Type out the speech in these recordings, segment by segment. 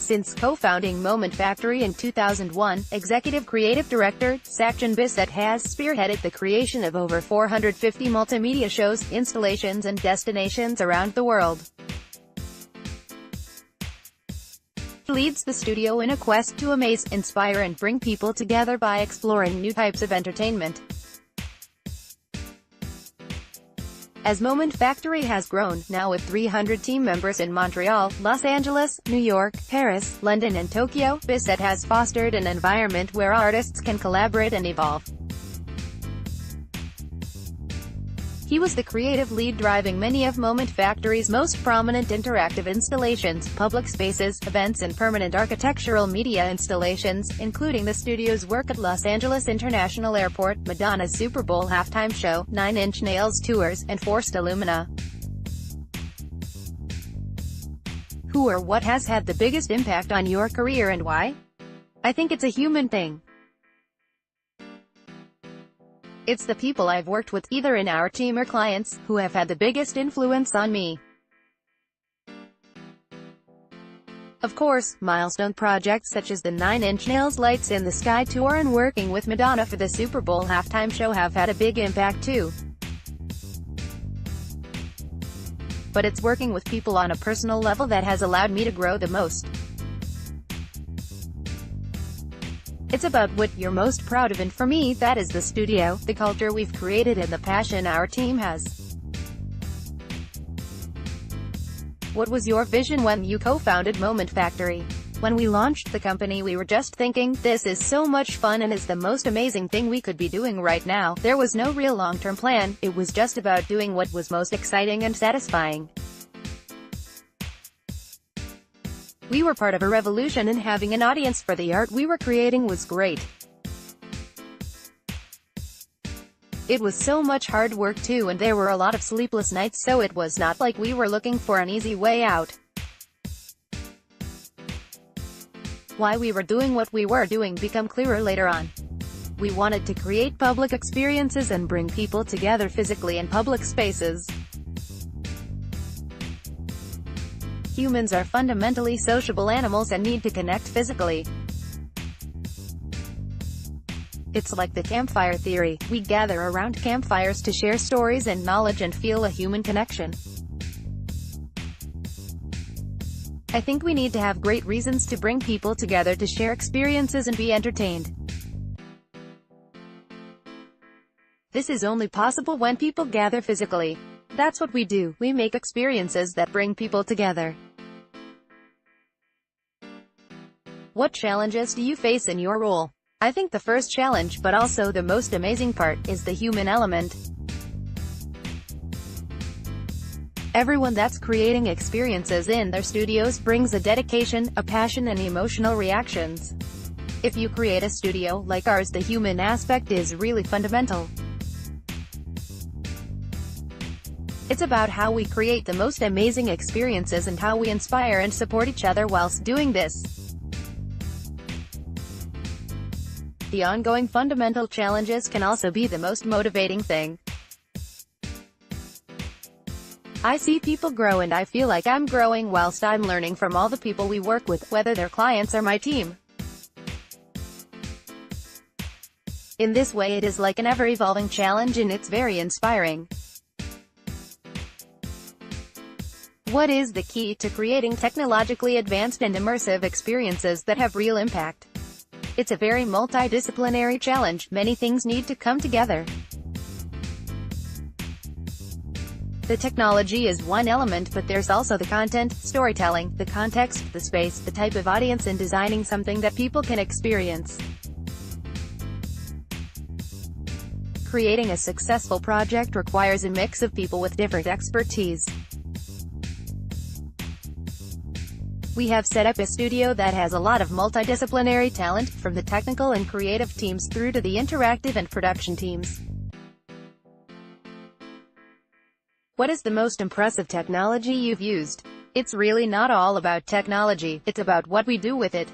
Since co-founding Moment Factory in 2001, Executive Creative Director, Sakchin Bessette has spearheaded the creation of over 450 multimedia shows, installations and destinations around the world. He leads the studio in a quest to amaze, inspire and bring people together by exploring new types of entertainment. As Moment Factory has grown, now with 300 team members in Montreal, Los Angeles, New York, Paris, London and Tokyo, Bessette has fostered an environment where artists can collaborate and evolve. He was the creative lead driving many of Moment Factory's most prominent interactive installations, public spaces, events and permanent architectural media installations, including the studio's work at Los Angeles International Airport, Madonna's Super Bowl halftime show, 9 Inch Nails tours, and Forced Illumina. Who or what has had the biggest impact on your career and why? I think it's a human thing. It's the people I've worked with, either in our team or clients, who have had the biggest influence on me. Of course, milestone projects such as the 9 Inch Nails Lights in the Sky tour and working with Madonna for the Super Bowl halftime show have had a big impact too. But it's working with people on a personal level that has allowed me to grow the most. It's about what you're most proud of, and for me, that is the studio, the culture we've created and the passion our team has. What was your vision when you co-founded Moment Factory? When we launched the company, we were just thinking, this is so much fun and is the most amazing thing we could be doing right now. There was no real long-term plan, it was just about doing what was most exciting and satisfying. We were part of a revolution, and having an audience for the art we were creating was great. It was so much hard work too, and there were a lot of sleepless nights, so it was not like we were looking for an easy way out. Why we were doing what we were doing became clearer later on. We wanted to create public experiences and bring people together physically in public spaces. Humans are fundamentally sociable animals and need to connect physically. It's like the campfire theory. We gather around campfires to share stories and knowledge and feel a human connection. I think we need to have great reasons to bring people together to share experiences and be entertained. This is only possible when people gather physically. That's what we do. We make experiences that bring people together. What challenges do you face in your role? I think the first challenge, but also the most amazing part, is the human element. Everyone that's creating experiences in their studios brings a dedication, a passion and emotional reactions. If you create a studio like ours, the human aspect is really fundamental. It's about how we create the most amazing experiences and how we inspire and support each other whilst doing this. The ongoing fundamental challenges can also be the most motivating thing. I see people grow and I feel like I'm growing whilst I'm learning from all the people we work with, whether they're clients or my team. In this way, it is like an ever-evolving challenge and it's very inspiring. What is the key to creating technologically advanced and immersive experiences that have real impact? It's a very multidisciplinary challenge. Many things need to come together. The technology is one element, but there's also the content, storytelling, the context, the space, the type of audience, and designing something that people can experience. Creating a successful project requires a mix of people with different expertise. We have set up a studio that has a lot of multidisciplinary talent, from the technical and creative teams through to the interactive and production teams. What is the most impressive technology you've used? It's really not all about technology, it's about what we do with it.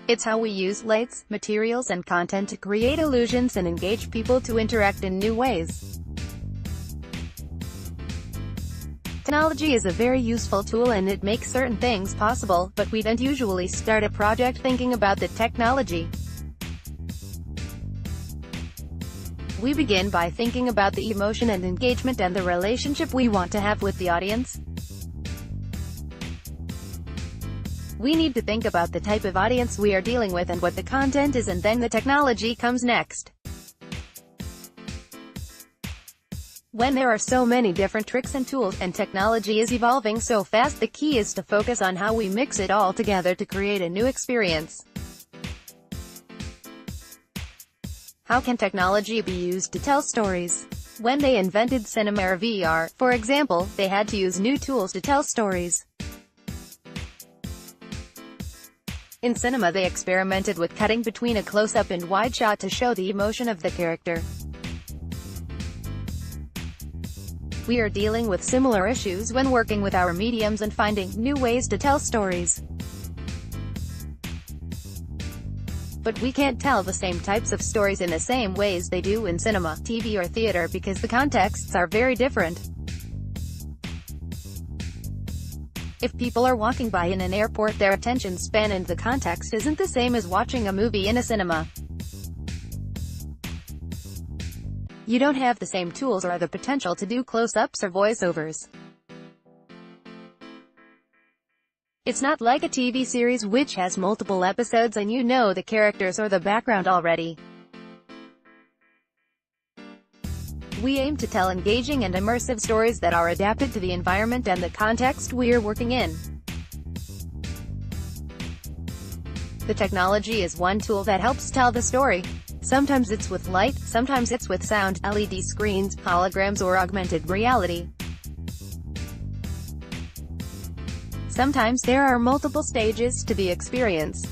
It's how we use lights, materials and content to create illusions and engage people to interact in new ways. Technology is a very useful tool and it makes certain things possible, but we don't usually start a project thinking about the technology. We begin by thinking about the emotion and engagement and the relationship we want to have with the audience. We need to think about the type of audience we are dealing with and what the content is, and then the technology comes next. When there are so many different tricks and tools, and technology is evolving so fast, the key is to focus on how we mix it all together to create a new experience. How can technology be used to tell stories? When they invented cinema or VR, for example, they had to use new tools to tell stories. In cinema they experimented with cutting between a close-up and wide shot to show the emotion of the character. We are dealing with similar issues when working with our mediums and finding new ways to tell stories. But we can't tell the same types of stories in the same ways they do in cinema, TV or theater because the contexts are very different. If people are walking by in an airport, their attention span and the context isn't the same as watching a movie in a cinema. You don't have the same tools or the potential to do close-ups or voiceovers. It's not like a TV series which has multiple episodes and you know the characters or the background already. We aim to tell engaging and immersive stories that are adapted to the environment and the context we're working in. The technology is one tool that helps tell the story. Sometimes it's with light, sometimes it's with sound, LED screens, holograms or augmented reality. Sometimes there are multiple stages to the experience.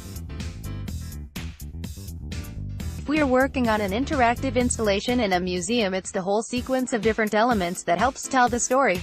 If we are working on an interactive installation in a museum, it's the whole sequence of different elements that helps tell the story.